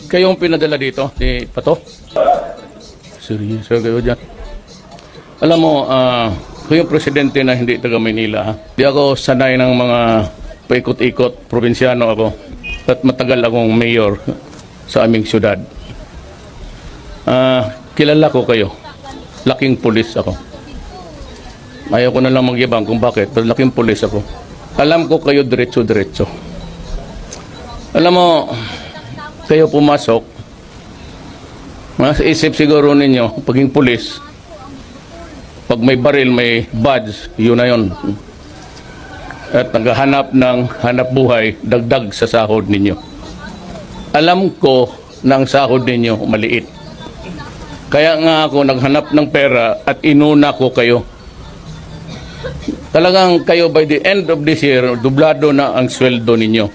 Kayong pinadala dito, ni Pato? Seryoso kayo dyan. Alam mo, kayong presidente na hindi taga Maynila, ha? Di ako sanay ng mga paikot-ikot, probinsyano ako. At matagal akong mayor sa aming syudad. Kilala ko kayo. Laking pulis ako. Ayaw ko na lang magyabang kung bakit, pero laking pulis ako. Alam ko kayo diretso-diretso. Alam mo, kayo pumasok, mas isip siguro ninyo, paging pulis, pag may baril, may badge, yun na yun. At naghahanap ng hanap buhay, dagdag sa sahod ninyo. Alam ko na ang sahod ninyo maliit. Kaya nga ako naghanap ng pera at inuna ko kayo. Talagang kayo by the end of this year, dublado na ang sweldo ninyo.